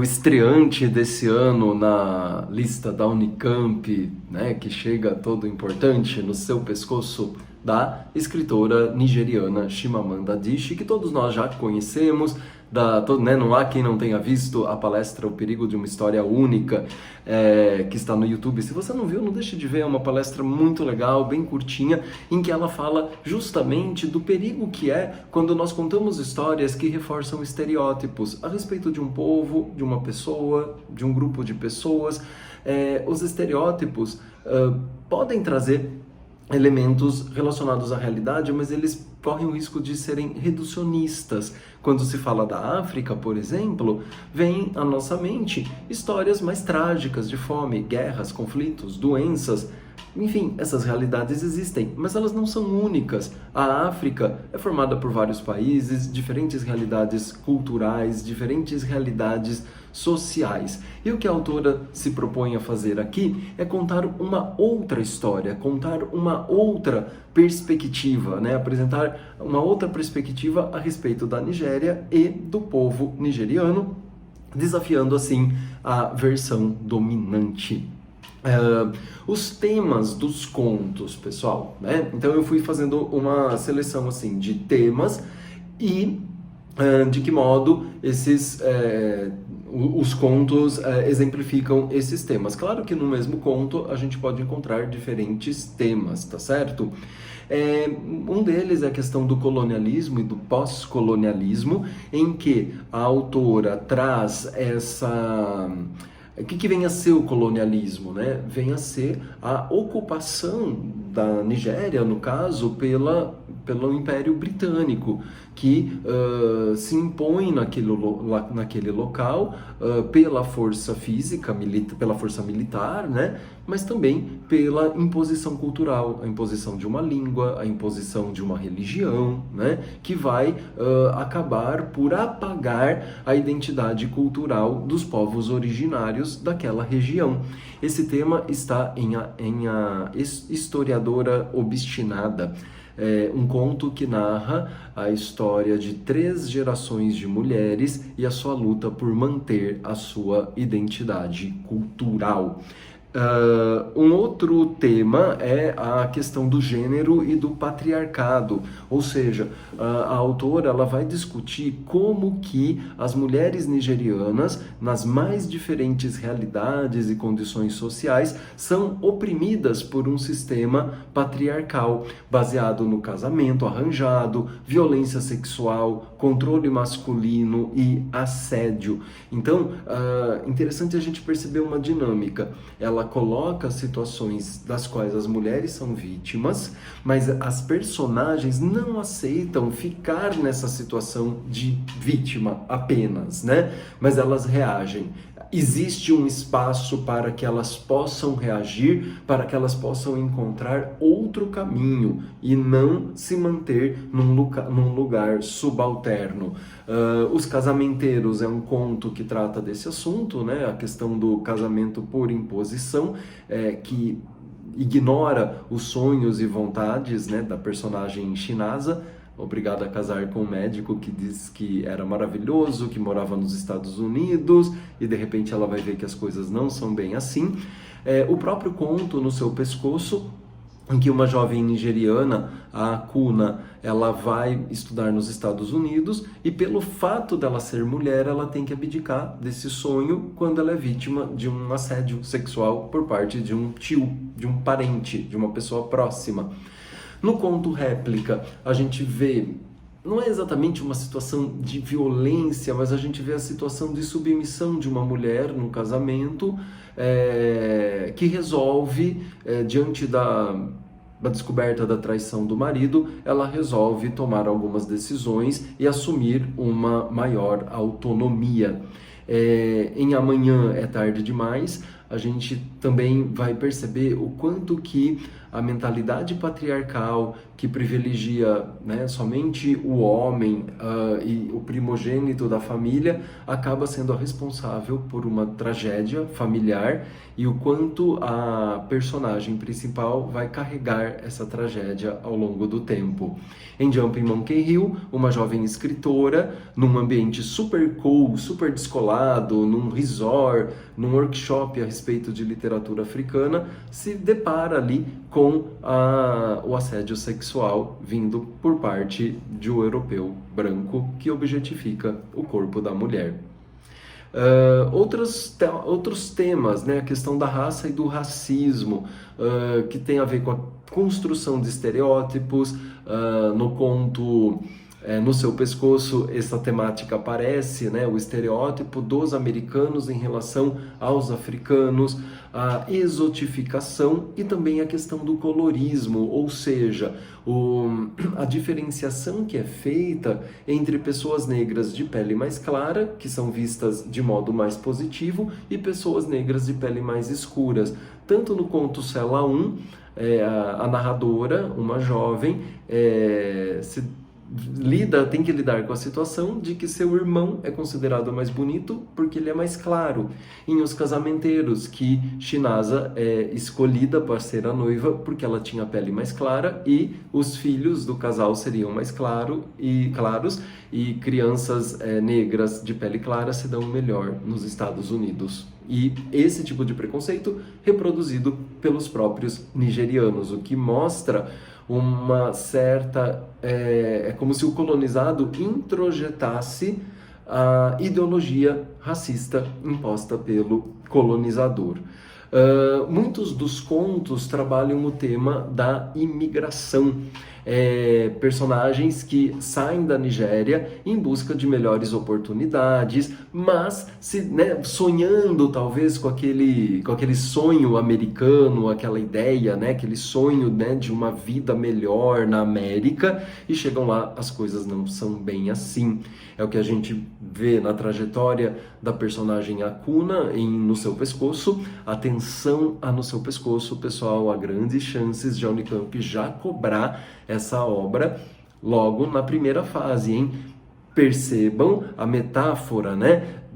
O estreante desse ano na lista da Unicamp, né, que chega todo importante no seu pescoço, da escritora nigeriana Chimamanda Adichie, que todos nós já conhecemos, né, não há quem não tenha visto a palestra O Perigo de uma História Única, que está no YouTube. Se você não viu, não deixe de ver, é uma palestra muito legal, bem curtinha, em que ela fala justamente do perigo que é quando nós contamos histórias que reforçam estereótipos a respeito de um povo, de uma pessoa, de um grupo de pessoas. Os estereótipos podem trazer elementos relacionados à realidade, mas eles correm o risco de serem reducionistas. Quando se fala da África, por exemplo, vem à nossa mente histórias mais trágicas de fome, guerras, conflitos, doenças. Enfim, essas realidades existem, mas elas não são únicas. A África é formada por vários países, diferentes realidades culturais, diferentes realidades sociais. E o que a autora se propõe a fazer aqui é contar uma outra história, contar uma outra perspectiva, né? Apresentar uma outra perspectiva a respeito da Nigéria e do povo nigeriano, desafiando assim a versão dominante. Os temas dos contos, pessoal, né? Então eu fui fazendo uma seleção assim de temas e de que modo os contos exemplificam esses temas. Claro que no mesmo conto a gente pode encontrar diferentes temas, tá certo? Um deles é a questão do colonialismo e do pós-colonialismo, em que a autora traz o que vem a ser o colonialismo, né? Vem a ser a ocupação da Nigéria, no caso, pelo Império Britânico, que se impõe naquele local pela força física, pela força militar, né? Mas também pela imposição cultural, a imposição de uma língua, a imposição de uma religião, né? Que vai acabar por apagar a identidade cultural dos povos originários daquela região. Esse tema está em A Historiadora Obstinada, um conto que narra a história de 3 gerações de mulheres e a sua luta por manter a sua identidade cultural. Um outro tema é a questão do gênero e do patriarcado, ou seja, a autora ela vai discutir como que as mulheres nigerianas, nas mais diferentes realidades e condições sociais, são oprimidas por um sistema patriarcal, baseado no casamento arranjado, violência sexual, controle masculino e assédio. Então, interessante a gente perceber uma dinâmica. Ela coloca situações das quais as mulheres são vítimas, mas as personagens não aceitam ficar nessa situação de vítima apenas, né? Mas elas reagem. Existe um espaço para que elas possam reagir, para que elas possam encontrar outro caminho e não se manter num lugar subalterno. Os Casamenteiros é um conto que trata desse assunto, né? A questão do casamento por imposição, que ignora os sonhos e vontades, né, da personagem Shinaza, obrigada a casar com um médico que diz que era maravilhoso, que morava nos Estados Unidos, e de repente ela vai ver que as coisas não são bem assim. O próprio conto, No Seu Pescoço, em que uma jovem nigeriana, a Kuna, ela vai estudar nos Estados Unidos e pelo fato dela ser mulher, ela tem que abdicar desse sonho quando ela é vítima de um assédio sexual por parte de um tio, de um parente, de uma pessoa próxima. No conto Réplica, a gente vê, não é exatamente uma situação de violência, mas a gente vê a situação de submissão de uma mulher num casamento que resolve, diante da descoberta da traição do marido, ela resolve tomar algumas decisões e assumir uma maior autonomia. Em Amanhã é Tarde Demais, a gente também vai perceber o quanto que a mentalidade patriarcal que privilegia, né, somente o homem e o primogênito da família acaba sendo a responsável por uma tragédia familiar, e o quanto a personagem principal vai carregar essa tragédia ao longo do tempo. Em Jumping Monkey Hill, uma jovem escritora, num ambiente super cool, super descolado, num resort, num workshop a respeito de literatura africana, se depara ali com o assédio sexual vindo por parte de um europeu branco que objetifica o corpo da mulher. Outros temas, né? A questão da raça e do racismo, que tem a ver com a construção de estereótipos. No conto No Seu Pescoço, essa temática aparece, né? O estereótipo dos americanos em relação aos africanos, a exotificação e também a questão do colorismo, ou seja, a diferenciação que é feita entre pessoas negras de pele mais clara, que são vistas de modo mais positivo, e pessoas negras de pele mais escuras. Tanto no conto Cela 1, a narradora, uma jovem, tem que lidar com a situação de que seu irmão é considerado mais bonito porque ele é mais claro. Em Os Casamenteiros, que Shinasa é escolhida para ser a noiva porque ela tinha a pele mais clara e os filhos do casal seriam mais claros, e crianças negras de pele clara se dão melhor nos Estados Unidos. E esse tipo de preconceito reproduzido pelos próprios nigerianos, o que mostra uma certa... É como se o colonizado introjetasse a ideologia racista imposta pelo colonizador. Muitos dos contos trabalham o tema da imigração. Personagens que saem da Nigéria em busca de melhores oportunidades, mas sonhando talvez com aquele sonho americano, aquela ideia, aquele sonho de uma vida melhor na América, e chegam lá, as coisas não são bem assim. É o que a gente vê na trajetória da personagem Akuna em No Seu Pescoço. Atenção a No Seu Pescoço, pessoal, há grandes chances de a Unicamp já cobrar essa obra logo na primeira fase, hein? Percebam a metáfora,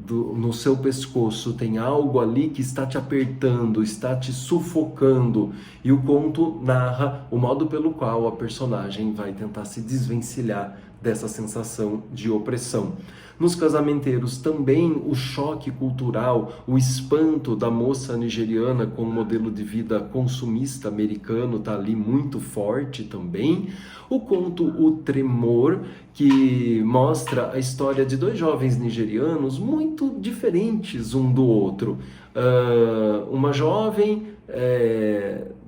no seu pescoço tem algo ali que está te apertando, está te sufocando, e o conto narra o modo pelo qual a personagem vai tentar se desvencilhar dessa sensação de opressão. Nos Casamenteiros também o choque cultural, o espanto da moça nigeriana com o modelo de vida consumista americano está ali muito forte também. O conto O Tremor, que mostra a história de dois jovens nigerianos muito diferentes um do outro. Uma jovem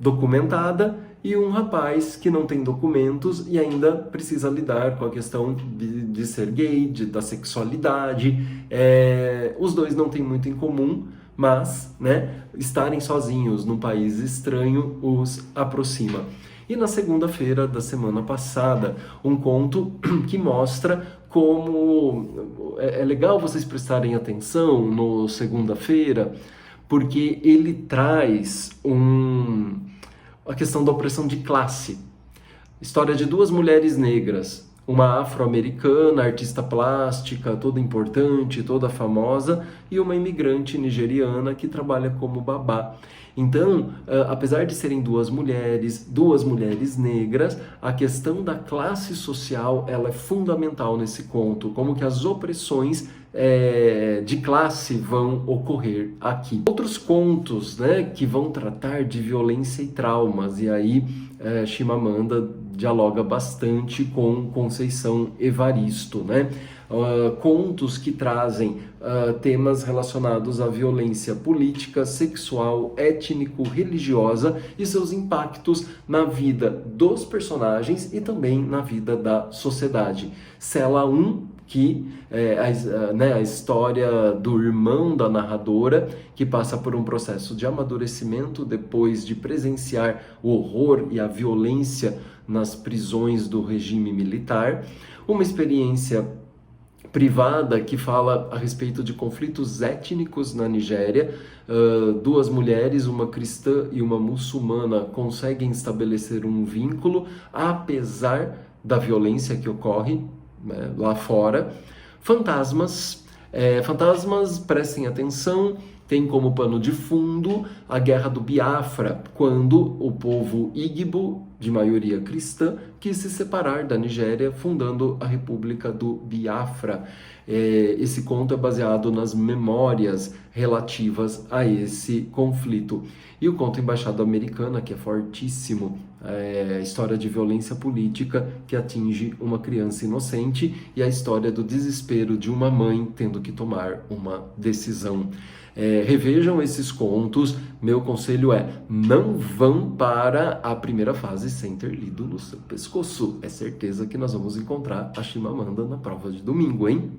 documentada e um rapaz que não tem documentos e ainda precisa lidar com a questão de ser gay, da sexualidade. Os dois não têm muito em comum, mas estarem sozinhos num país estranho os aproxima. E na segunda-feira da semana passada, um conto que mostra como... É legal vocês prestarem atenção no segunda-feira, porque ele traz a questão da opressão de classe. História de duas mulheres negras, uma afro-americana, artista plástica, toda importante, toda famosa, e uma imigrante nigeriana que trabalha como babá. Então, apesar de serem duas mulheres negras, a questão da classe social ela é fundamental nesse conto, como que as opressões de classe vão ocorrer aqui. Outros contos que vão tratar de violência e traumas, e aí Chimamanda dialoga bastante com Conceição Evaristo, contos que trazem temas relacionados à violência política, sexual, étnico-religiosa e seus impactos na vida dos personagens e também na vida da sociedade. Cela 1, que é a história do irmão da narradora, que passa por um processo de amadurecimento depois de presenciar o horror e a violência nas prisões do regime militar, uma experiência privada que fala a respeito de conflitos étnicos na Nigéria. Duas mulheres, uma cristã e uma muçulmana, conseguem estabelecer um vínculo, apesar da violência que ocorre, né, lá fora. Fantasmas. Fantasmas, prestem atenção, tem como pano de fundo a Guerra do Biafra, quando o povo Igbo, de maioria cristã, quis se separar da Nigéria, fundando a República do Biafra. Esse conto é baseado nas memórias relativas a esse conflito. E o conto Embaixada Americana, que é fortíssimo, a história de violência política que atinge uma criança inocente e a história do desespero de uma mãe tendo que tomar uma decisão. Revejam esses contos. Meu conselho é: não vão para a primeira fase sem ter lido no seu pescoço. É certeza que nós vamos encontrar a Chimamanda na prova de domingo, hein?